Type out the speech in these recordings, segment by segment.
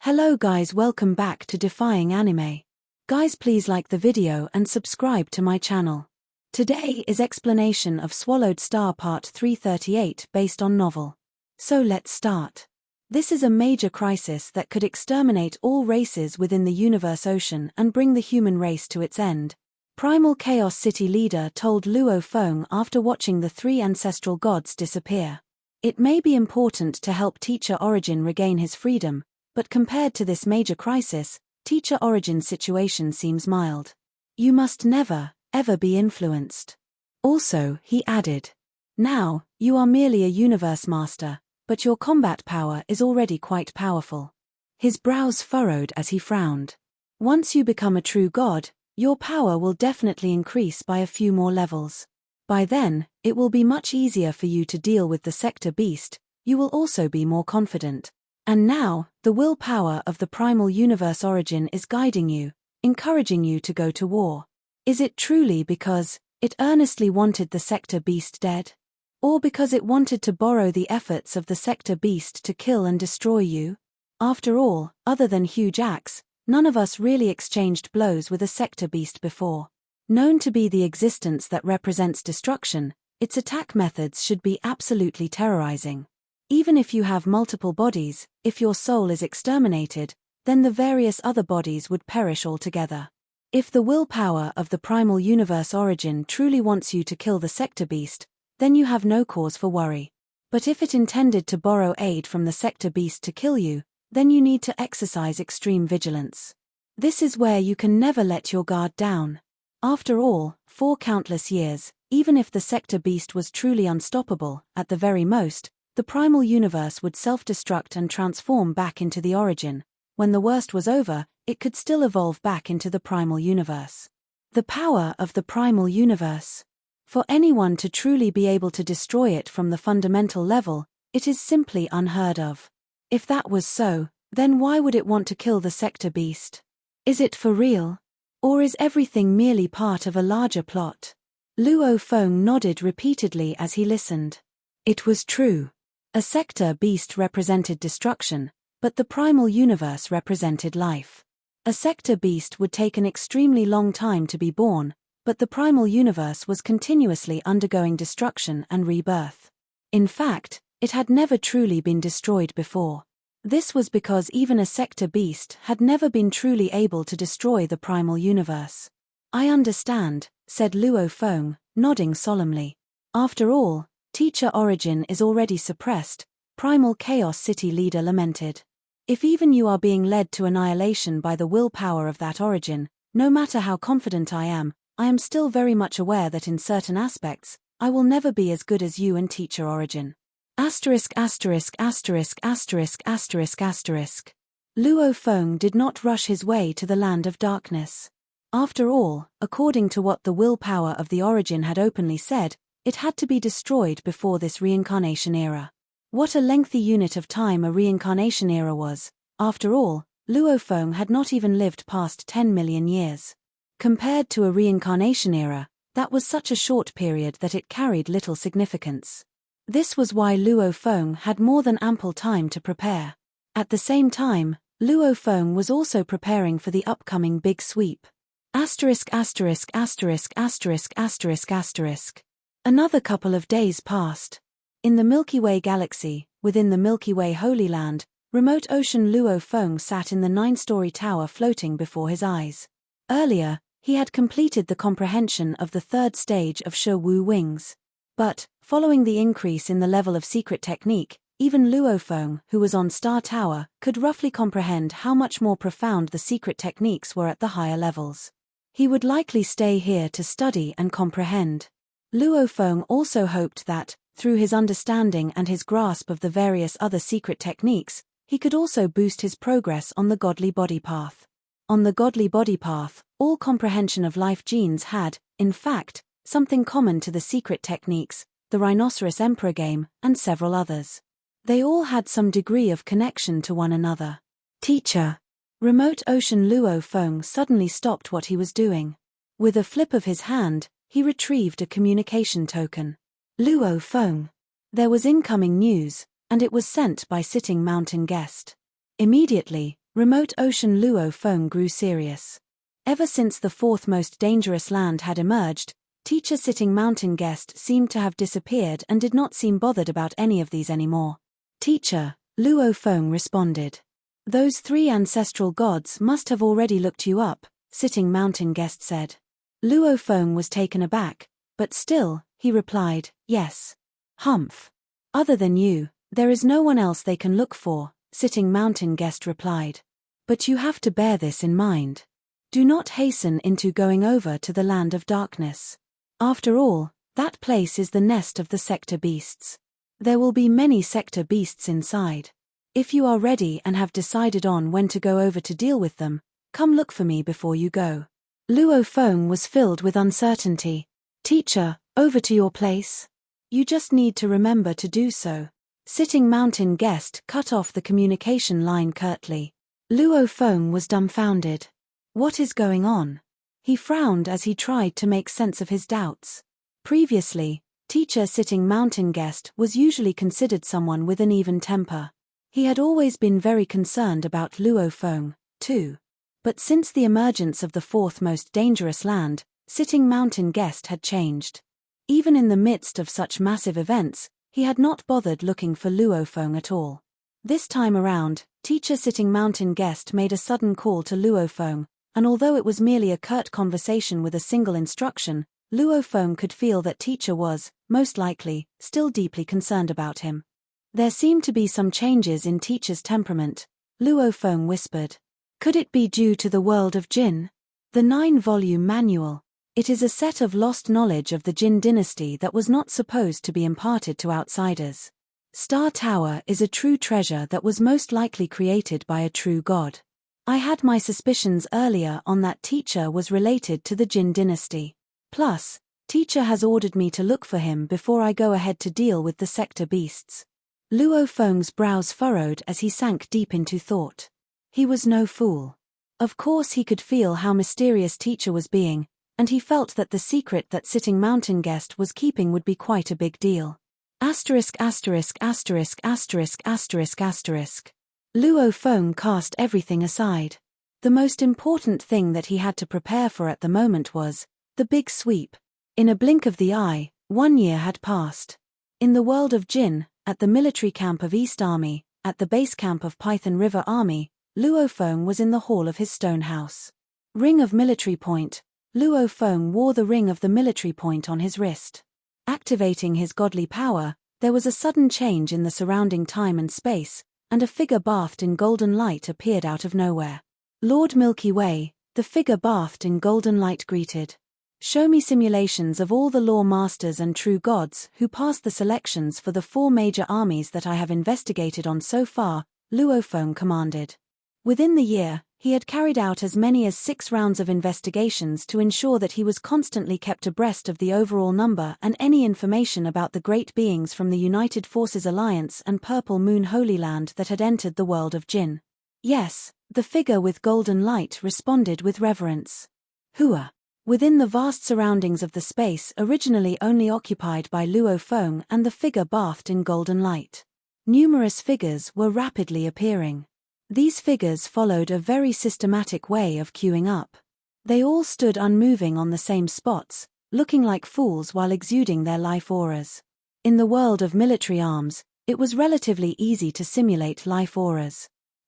Hello guys, welcome back to Defying Anime. Guys, please like the video and subscribe to my channel. Today is explanation of Swallowed Star Part 338 based on novel. So let's start. This is a major crisis that could exterminate all races within the universe ocean and bring the human race to its end. Primal Chaos City leader told Luo Feng after watching the three ancestral gods disappear. It may be important to help Teacher Origin regain his freedom, but compared to this major crisis, Teacher Origin's situation seems mild. You must never, ever be influenced. Also, he added, now, you are merely a universe master, but your combat power is already quite powerful. His brows furrowed as he frowned. Once you become a true god, your power will definitely increase by a few more levels. By then, it will be much easier for you to deal with the Sector Beast. You will also be more confident. And now, the willpower of the primal universe origin is guiding you, encouraging you to go to war. Is it truly because it earnestly wanted the Sector Beast dead? Or because it wanted to borrow the efforts of the Sector Beast to kill and destroy you? After all, other than Huge Axe, none of us really exchanged blows with a Sector Beast before. Known to be the existence that represents destruction, its attack methods should be absolutely terrorizing. Even if you have multiple bodies, if your soul is exterminated, then the various other bodies would perish altogether. If the willpower of the primal universe origin truly wants you to kill the Sector Beast, then you have no cause for worry. But if it intended to borrow aid from the Sector Beast to kill you, then you need to exercise extreme vigilance. This is where you can never let your guard down. After all, for countless years, even if the Sector Beast was truly unstoppable, at the very most, the primal universe would self-destruct and transform back into the origin. When the worst was over, it could still evolve back into the primal universe. The power of the primal universe. For anyone to truly be able to destroy it from the fundamental level, it is simply unheard of. If that was so, then why would it want to kill the Sector Beast? Is it for real? Or is everything merely part of a larger plot? Luo Feng nodded repeatedly as he listened. It was true. A Sector Beast represented destruction, but the primal universe represented life. A Sector Beast would take an extremely long time to be born, but the primal universe was continuously undergoing destruction and rebirth. In fact, it had never truly been destroyed before. This was because even a Sector Beast had never been truly able to destroy the primal universe. I understand, said Luo Feng, nodding solemnly. After all, Teacher Origin is already suppressed, Primal Chaos City leader lamented. If even you are being led to annihilation by the willpower of that origin, no matter how confident I am still very much aware that in certain aspects, I will never be as good as you and Teacher Origin. Asterisk asterisk asterisk asterisk asterisk asterisk. Luo Feng did not rush his way to the land of darkness. After all, according to what the willpower of the origin had openly said, it had to be destroyed before this reincarnation era. What a lengthy unit of time a reincarnation era was. After all, Luo Feng had not even lived past 10 million years. Compared to a reincarnation era, that was such a short period that it carried little significance. This was why Luo Feng had more than ample time to prepare. At the same time, Luo Feng was also preparing for the upcoming big sweep. Asterisk asterisk asterisk asterisk asterisk asterisk. Another couple of days passed. In the Milky Way galaxy, within the Milky Way Holy Land, remote ocean Luo Feng sat in the 9-story tower floating before his eyes. Earlier, he had completed the comprehension of the third stage of Shi Wu Wings. But, following the increase in the level of secret technique, even Luo Feng, who was on Star Tower, could roughly comprehend how much more profound the secret techniques were at the higher levels. He would likely stay here to study and comprehend. Luo Feng also hoped that, through his understanding and his grasp of the various other secret techniques, he could also boost his progress on the godly body path. On the godly body path, all comprehension of life genes had, in fact, something common to the secret techniques, the Rhinoceros Emperor game, and several others. They all had some degree of connection to one another. Teacher. Remote ocean Luo Feng suddenly stopped what he was doing. With a flip of his hand, he retrieved a communication token. Luo Feng. There was incoming news, and it was sent by Sitting Mountain Guest. Immediately, Remote ocean Luo Feng grew serious. Ever since the fourth most dangerous land had emerged, teacher sitting mountain guest seemed to have disappeared and did not seem bothered about any of these anymore. Teacher, Luo Feng responded. Those three ancestral gods must have already looked you up, sitting mountain guest said. Luo Feng was taken aback, but still, he replied, yes. Humph. Other than you, there is no one else they can look for, sitting mountain guest replied. But you have to bear this in mind. Do not hasten into going over to the land of darkness. After all, that place is the nest of the sector beasts. There will be many sector beasts inside. If you are ready and have decided on when to go over to deal with them, come look for me before you go. Luo Feng was filled with uncertainty. Teacher, over to your place? You just need to remember to do so. Sitting mountain guest cut off the communication line curtly. Luo Feng was dumbfounded. What is going on? He frowned as he tried to make sense of his doubts. Previously, teacher sitting mountain guest was usually considered someone with an even temper. He had always been very concerned about Luo Feng, too. But since the emergence of the fourth most dangerous land, sitting mountain guest had changed. Even in the midst of such massive events, he had not bothered looking for Luo Feng at all. This time around, teacher sitting mountain guest made a sudden call to Luo Feng, and although it was merely a curt conversation with a single instruction, Luo Feng could feel that teacher was, most likely, still deeply concerned about him. There seemed to be some changes in teacher's temperament, Luo Feng whispered. Could it be due to the world of Jin? The 9-volume manual. It is a set of lost knowledge of the Jin dynasty that was not supposed to be imparted to outsiders. Star Tower is a true treasure that was most likely created by a true god. I had my suspicions earlier on that teacher was related to the Jin dynasty. Plus, teacher has ordered me to look for him before I go ahead to deal with the sector beasts. Luo Feng's brows furrowed as he sank deep into thought. He was no fool. Of course he could feel how mysterious teacher was being, and he felt that the secret that sitting mountain guest was keeping would be quite a big deal. Asterisk asterisk asterisk asterisk asterisk asterisk. Luo Feng cast everything aside. The most important thing that he had to prepare for at the moment was the big sweep. In a blink of the eye, 1 year had passed. In the world of Jin, at the military camp of East Army, at the base camp of Python River Army, Luo Feng was in the hall of his stone house. Ring of military point. Luo Feng wore the ring of the military point on his wrist. Activating his godly power, there was a sudden change in the surrounding time and space, and a figure bathed in golden light appeared out of nowhere. Lord Milky Way, the figure bathed in golden light greeted. Show me simulations of all the law masters and true gods who passed the selections for the 4 major armies that I have investigated on so far, Luo Feng commanded. Within the year, he had carried out as many as 6 rounds of investigations to ensure that he was constantly kept abreast of the overall number and any information about the great beings from the United Forces Alliance and Purple Moon Holy Land that had entered the world of Jin. Yes, the figure with golden light responded with reverence. Hua. Within the vast surroundings of the space originally only occupied by Luo Feng and the figure bathed in golden light. Numerous figures were rapidly appearing. These figures followed a very systematic way of queuing up. They all stood unmoving on the same spots, looking like fools while exuding their life auras. In the world of military arms, it was relatively easy to simulate life auras.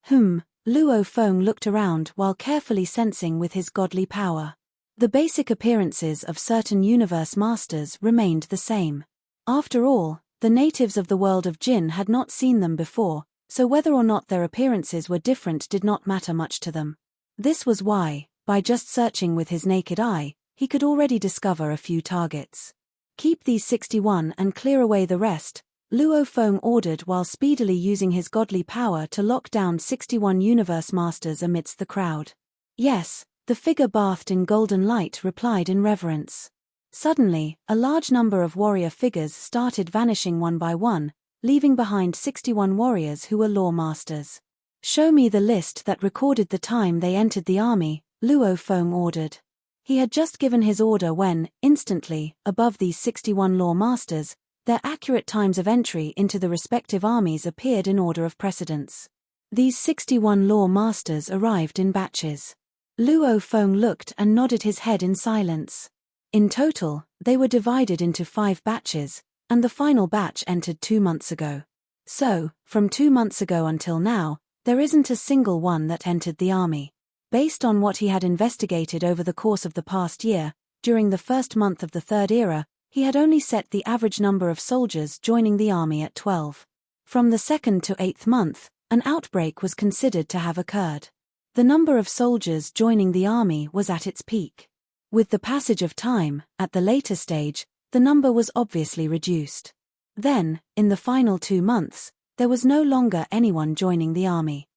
Luo Feng looked around while carefully sensing with his godly power. The basic appearances of certain universe masters remained the same. After all, the natives of the world of Jin had not seen them before, so whether or not their appearances were different did not matter much to them. This was why, by just searching with his naked eye, he could already discover a few targets. Keep these 61 and clear away the rest, Luo Feng ordered while speedily using his godly power to lock down 61 universe masters amidst the crowd. Yes, the figure bathed in golden light replied in reverence. Suddenly, a large number of warrior figures started vanishing one by one, leaving behind 61 warriors who were law masters. Show me the list that recorded the time they entered the army, Luo Feng ordered. He had just given his order when, instantly, above these 61 law masters, their accurate times of entry into the respective armies appeared in order of precedence. These 61 law masters arrived in batches. Luo Feng looked and nodded his head in silence. In total, they were divided into 5 batches, and the final batch entered 2 months ago. So, from 2 months ago until now, there isn't a single one that entered the army. Based on what he had investigated over the course of the past year, during the first month of the Third Era, he had only set the average number of soldiers joining the army at 12. From the 2nd to 8th month, an outbreak was considered to have occurred. The number of soldiers joining the army was at its peak. With the passage of time, at the later stage, the number was obviously reduced. Then, in the final 2 months, there was no longer anyone joining the army.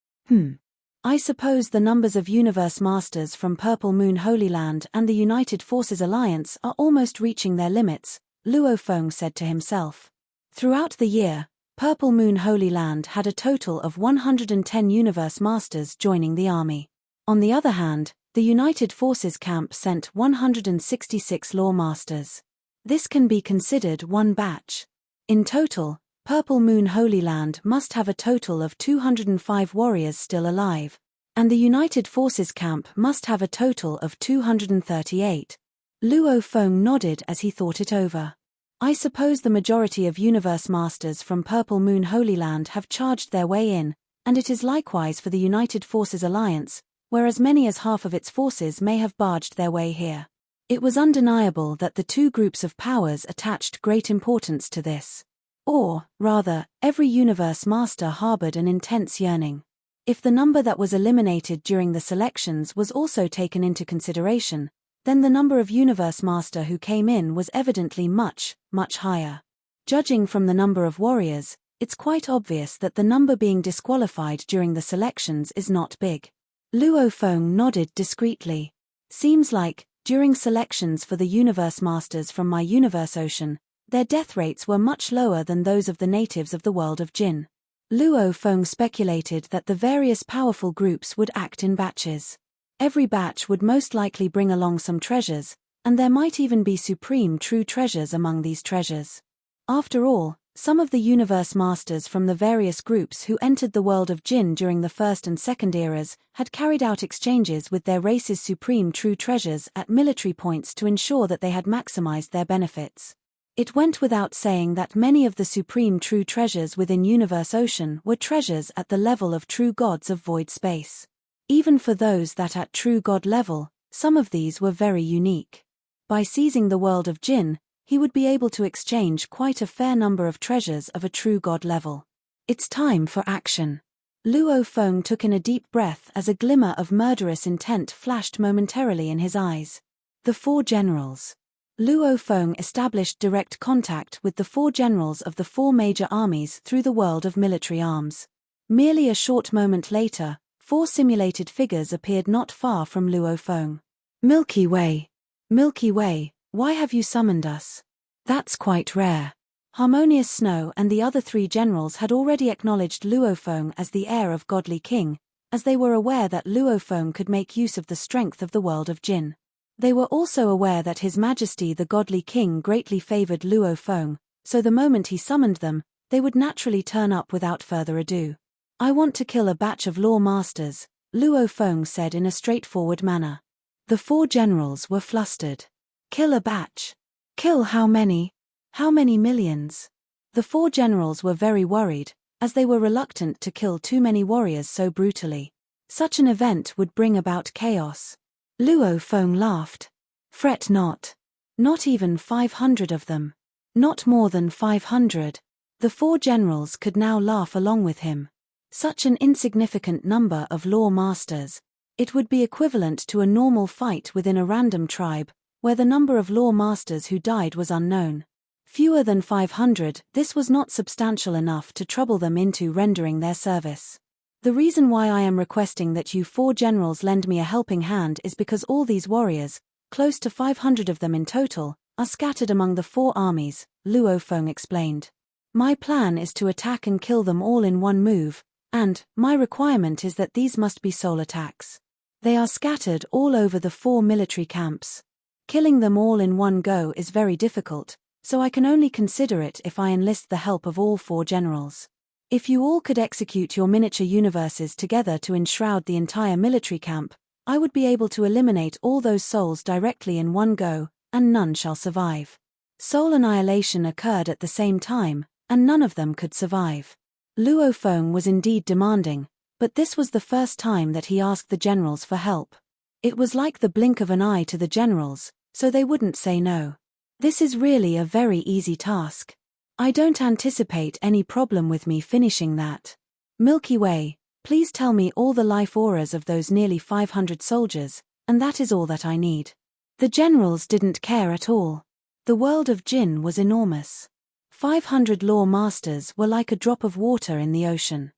I suppose the numbers of Universe Masters from Purple Moon Holy Land and the United Forces Alliance are almost reaching their limits, Luo Feng said to himself. Throughout the year, Purple Moon Holy Land had a total of 110 Universe Masters joining the army. On the other hand, the United Forces camp sent 166 Law Masters. This can be considered one batch. In total, Purple Moon Holy Land must have a total of 205 warriors still alive, and the United Forces camp must have a total of 238. Luo Feng nodded as he thought it over. I suppose the majority of Universe Masters from Purple Moon Holy Land have charged their way in, and it is likewise for the United Forces Alliance, where as many as half of its forces may have barged their way here. It was undeniable that the two groups of powers attached great importance to this. Or, rather, every Universe Master harbored an intense yearning. If the number that was eliminated during the selections was also taken into consideration, then the number of Universe Master who came in was evidently much, much higher. Judging from the number of warriors, it's quite obvious that the number being disqualified during the selections is not big. Luo Feng nodded discreetly. Seems like, during selections for the Universe Masters from my Universe Ocean, their death rates were much lower than those of the natives of the world of Jin. Luo Feng speculated that the various powerful groups would act in batches. Every batch would most likely bring along some treasures, and there might even be supreme true treasures among these treasures. After all, some of the Universe Masters from the various groups who entered the world of Jin during the First and Second Eras had carried out exchanges with their race's supreme true treasures at military points to ensure that they had maximized their benefits. It went without saying that many of the supreme true treasures within Universe Ocean were treasures at the level of true gods of void space. Even for those that at true god level, some of these were very unique. By seizing the world of Jin, he would be able to exchange quite a fair number of treasures of a true god level. It's time for action. Luo Feng took in a deep breath as a glimmer of murderous intent flashed momentarily in his eyes. The 4 generals. Luo Feng established direct contact with the 4 generals of the 4 major armies through the world of military arms. Merely a short moment later, 4 simulated figures appeared not far from Luo Feng. Milky Way. Milky Way, why have you summoned us? That's quite rare. Harmonious Snow and the other 3 generals had already acknowledged Luo Feng as the heir of Godly King, as they were aware that Luo Feng could make use of the strength of the world of Jin. They were also aware that His Majesty the Godly King greatly favored Luo Feng, so the moment he summoned them, they would naturally turn up without further ado. I want to kill a batch of law masters, Luo Feng said in a straightforward manner. The 4 generals were flustered. Kill a batch. Kill how many? How many millions? The 4 generals were very worried, as they were reluctant to kill too many warriors so brutally. Such an event would bring about chaos. Luo Feng laughed. Fret not. Not even 500 of them. Not more than 500. The 4 generals could now laugh along with him. Such an insignificant number of law masters. It would be equivalent to a normal fight within a random tribe, where the number of law masters who died was unknown. Fewer than 500, this was not substantial enough to trouble them into rendering their service. The reason why I am requesting that you 4 generals lend me a helping hand is because all these warriors, close to 500 of them in total, are scattered among the 4 armies, Luo Feng explained. My plan is to attack and kill them all in one move, and my requirement is that these must be sole attacks. They are scattered all over the 4 military camps. Killing them all in one go is very difficult, so I can only consider it if I enlist the help of all 4 generals. If you all could execute your miniature universes together to enshroud the entire military camp, I would be able to eliminate all those souls directly in one go, and none shall survive. Soul annihilation occurred at the same time, and none of them could survive. Luo Feng was indeed demanding, but this was the first time that he asked the generals for help. It was like the blink of an eye to the generals, so they wouldn't say no. This is really a very easy task. I don't anticipate any problem with me finishing that. Milky Way, please tell me all the life auras of those nearly 500 soldiers, and that is all that I need. The generals didn't care at all. The world of Jin was enormous. 500 law masters were like a drop of water in the ocean.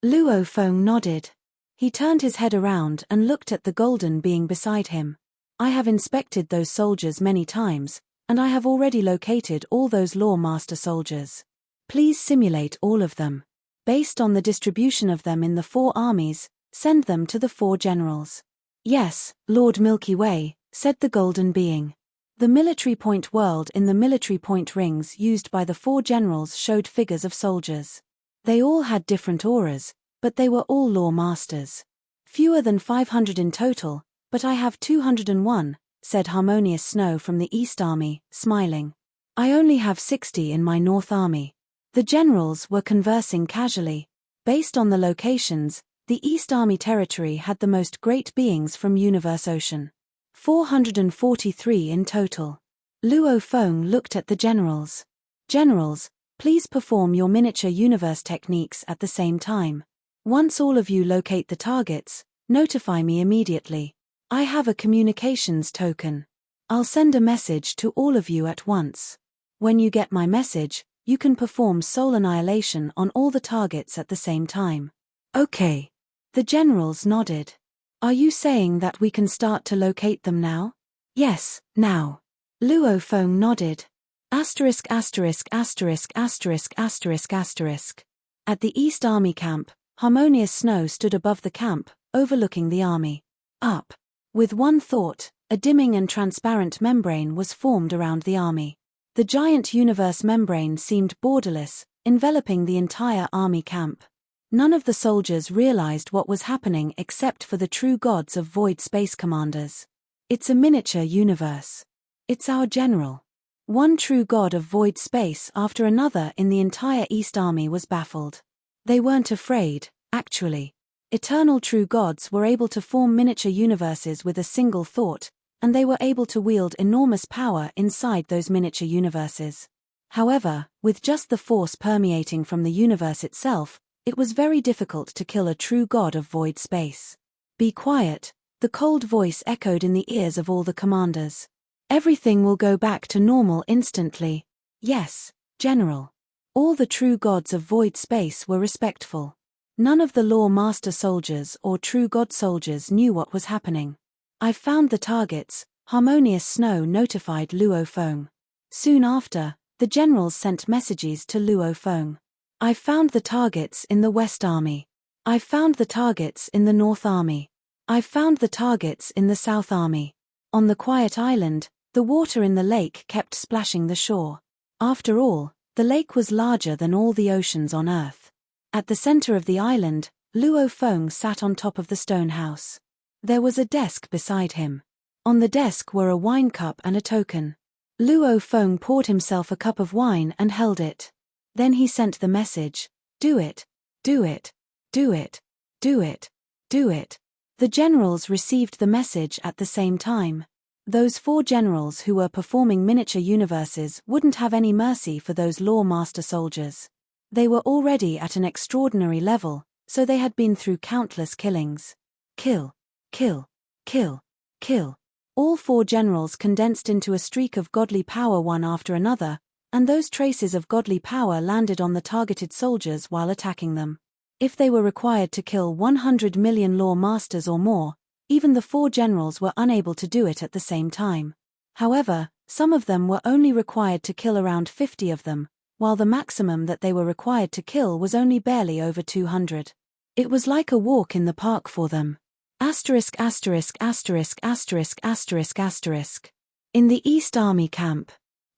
Luo Feng nodded. He turned his head around and looked at the golden being beside him. I have inspected those soldiers many times, and I have already located all those law master soldiers. Please simulate all of them. Based on the distribution of them in the 4 armies, send them to the 4 generals. Yes, Lord Milky Way, said the golden being. The military point world in the military point rings used by the 4 generals showed figures of soldiers. They all had different auras, but they were all law masters. Fewer than 500 in total, but I have 201, said Harmonious Snow from the East Army, smiling. I only have 60 in my North Army. The generals were conversing casually. Based on the locations, the East Army territory had the most great beings from Universe Ocean. 443 in total. Luo Feng looked at the generals. Generals, please perform your miniature universe techniques at the same time. Once all of you locate the targets, notify me immediately. I have a communications token. I'll send a message to all of you at once. When you get my message, you can perform soul annihilation on all the targets at the same time. Okay. The generals nodded. Are you saying that we can start to locate them now? Yes, now. Luo Feng nodded. Asterisk asterisk asterisk asterisk asterisk asterisk. At the East Army camp, Harmonious Snow stood above the camp, overlooking the army. Up. With one thought, a dimming and transparent membrane was formed around the army. The giant universe membrane seemed borderless, enveloping the entire army camp. None of the soldiers realized what was happening except for the true gods of void space commanders. It's a miniature universe. It's our general. One true god of void space after another in the entire East Army was baffled. They weren't afraid, actually. Eternal true gods were able to form miniature universes with a single thought, and they were able to wield enormous power inside those miniature universes. However, with just the force permeating from the universe itself, it was very difficult to kill a true god of void space. Be quiet, the cold voice echoed in the ears of all the commanders. Everything will go back to normal instantly. Yes, General. All the true gods of void space were respectful. None of the law master soldiers or true god soldiers knew what was happening. I've found the targets, Harmonious Snow notified Luo Feng. Soon after, the generals sent messages to Luo Feng. I've found the targets in the West Army. I've found the targets in the North Army. I've found the targets in the South Army. On the quiet island, the water in the lake kept splashing the shore. After all, the lake was larger than all the oceans on Earth. At the center of the island, Luo Feng sat on top of the stone house. There was a desk beside him. On the desk were a wine cup and a token. Luo Feng poured himself a cup of wine and held it. Then he sent the message, "Do it, do it, do it, do it, do it." The generals received the message at the same time. Those 4 generals who were performing miniature universes wouldn't have any mercy for those law master soldiers. They were already at an extraordinary level, so they had been through countless killings. Kill, kill, kill, kill. All 4 generals condensed into a streak of godly power one after another, and those traces of godly power landed on the targeted soldiers while attacking them. If they were required to kill 100 million law masters or more, even the 4 generals were unable to do it at the same time. However, some of them were only required to kill around 50 of them, while the maximum that they were required to kill was only barely over 200. It was like a walk in the park for them. Asterisk asterisk asterisk asterisk asterisk asterisk. In the East Army camp.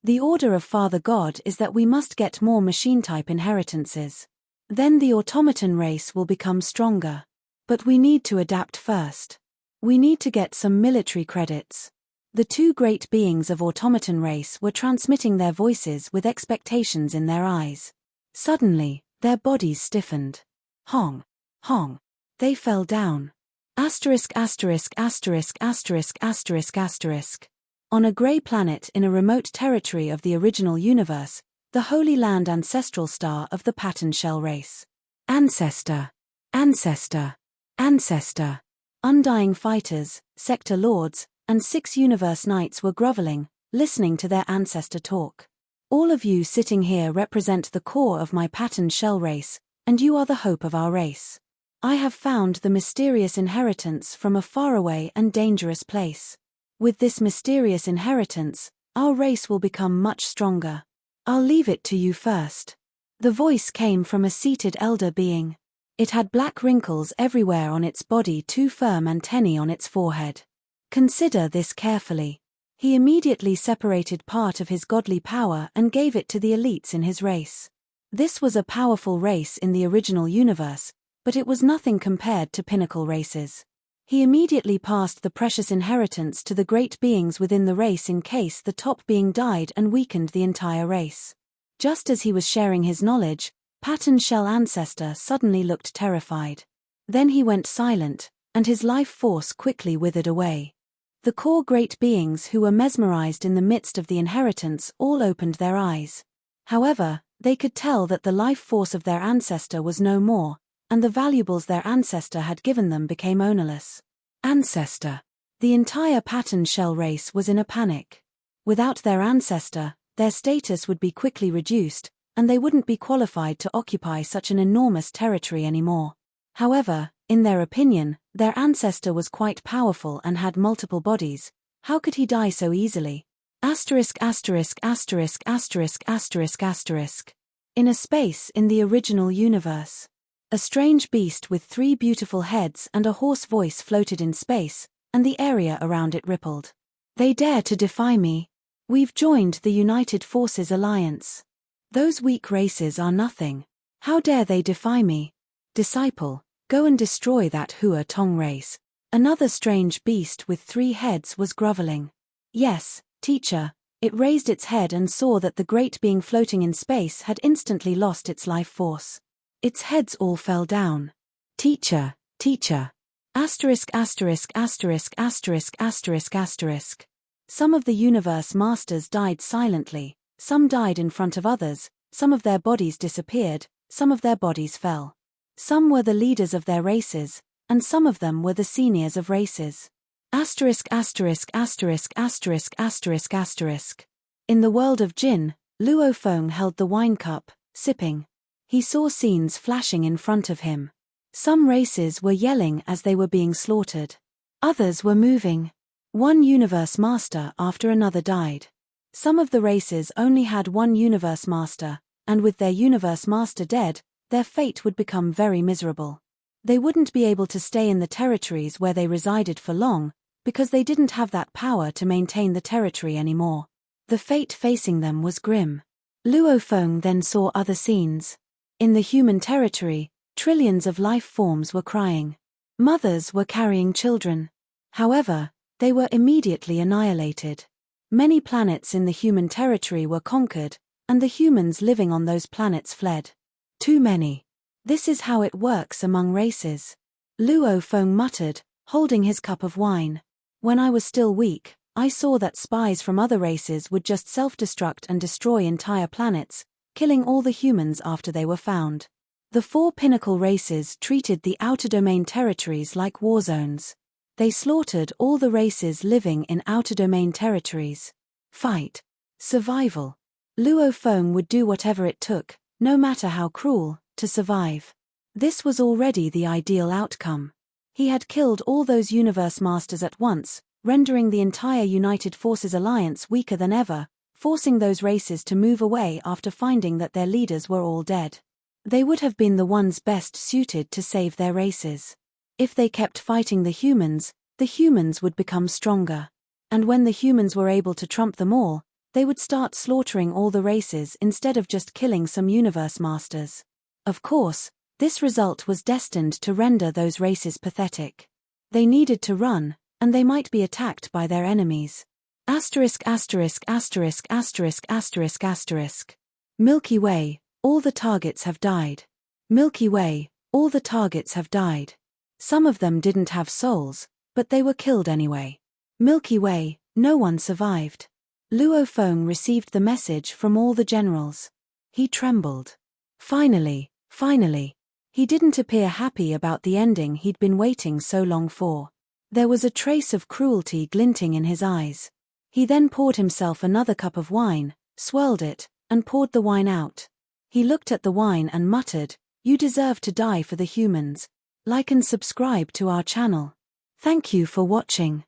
The order of Father God is that we must get more machine-type inheritances. Then the automaton race will become stronger. But we need to adapt first. We need to get some military credits. The two great beings of automaton race were transmitting their voices with expectations in their eyes. Suddenly, their bodies stiffened. Hong. Hong. They fell down. Asterisk asterisk asterisk asterisk asterisk asterisk. On a grey planet in a remote territory of the original universe, the Holy Land ancestral star of the pattern shell race. Ancestor. Ancestor. Ancestor. Undying fighters, sector lords, and 6 universe knights were groveling, listening to their ancestor talk. All of you sitting here represent the core of my pattern shell race, and you are the hope of our race. I have found the mysterious inheritance from a faraway and dangerous place. With this mysterious inheritance, our race will become much stronger. I'll leave it to you first. The voice came from a seated elder being. It had black wrinkles everywhere on its body, 2 firm antennae on its forehead. Consider this carefully. He immediately separated part of his godly power and gave it to the elites in his race. This was a powerful race in the original universe, but it was nothing compared to pinnacle races. He immediately passed the precious inheritance to the great beings within the race in case the top being died and weakened the entire race. Just as he was sharing his knowledge, Pattern Shell Ancestor suddenly looked terrified. Then he went silent, and his life force quickly withered away. The core great beings who were mesmerized in the midst of the inheritance all opened their eyes. However, they could tell that the life force of their ancestor was no more, and the valuables their ancestor had given them became ownerless. Ancestor. The entire pattern shell race was in a panic. Without their ancestor, their status would be quickly reduced, and they wouldn't be qualified to occupy such an enormous territory anymore. However, in their opinion, their ancestor was quite powerful and had multiple bodies. How could he die so easily? Asterisk asterisk asterisk asterisk asterisk asterisk. In a space in the original universe. A strange beast with 3 beautiful heads and a hoarse voice floated in space, and the area around it rippled. They dare to defy me. We've joined the United Forces Alliance. Those weak races are nothing. How dare they defy me? Disciple, go and destroy that Hua Tong race. Another strange beast with 3 heads was groveling. Yes, teacher. It raised its head and saw that the great being floating in space had instantly lost its life force. Its heads all fell down. Teacher, teacher. Asterisk asterisk asterisk asterisk asterisk asterisk. Some of the universe masters died silently, some died in front of others, some of their bodies disappeared, some of their bodies fell. Some were the leaders of their races, and some of them were the seniors of races. Asterisk asterisk asterisk asterisk asterisk asterisk. In the world of Jin, Luo Feng held the wine cup, sipping. He saw scenes flashing in front of him. Some races were yelling as they were being slaughtered. Others were moving. One universe master after another died. Some of the races only had one universe master, and with their universe master dead, their fate would become very miserable. They wouldn't be able to stay in the territories where they resided for long, because they didn't have that power to maintain the territory anymore. The fate facing them was grim. Luo Feng then saw other scenes. In the human territory, trillions of life forms were crying. Mothers were carrying children. However, they were immediately annihilated. Many planets in the human territory were conquered, and the humans living on those planets fled. Too many. This is how it works among races. Luo Feng muttered, holding his cup of wine. When I was still weak, I saw that spies from other races would just self-destruct and destroy entire planets, killing all the humans after they were found. The 4 pinnacle races treated the outer domain territories like war zones. They slaughtered all the races living in outer domain territories. Fight. Survival. Luo Feng would do whatever it took, no matter how cruel, to survive. This was already the ideal outcome. He had killed all those universe masters at once, rendering the entire United Forces Alliance weaker than ever, forcing those races to move away after finding that their leaders were all dead. They would have been the ones best suited to save their races. If they kept fighting the humans would become stronger. And when the humans were able to trump them all, they would start slaughtering all the races instead of just killing some universe masters. Of course, this result was destined to render those races pathetic. They needed to run, and they might be attacked by their enemies. Asterisk asterisk asterisk asterisk asterisk asterisk. Milky Way, all the targets have died. Milky Way, all the targets have died. Some of them didn't have souls, but they were killed anyway. Milky Way, no one survived. Luo Feng received the message from all the generals. He trembled. Finally. He didn't appear happy about the ending he'd been waiting so long for. There was a trace of cruelty glinting in his eyes. He then poured himself another cup of wine, swirled it, and poured the wine out. He looked at the wine and muttered, "You deserve to die for the humans. Like and subscribe to our channel. Thank you for watching."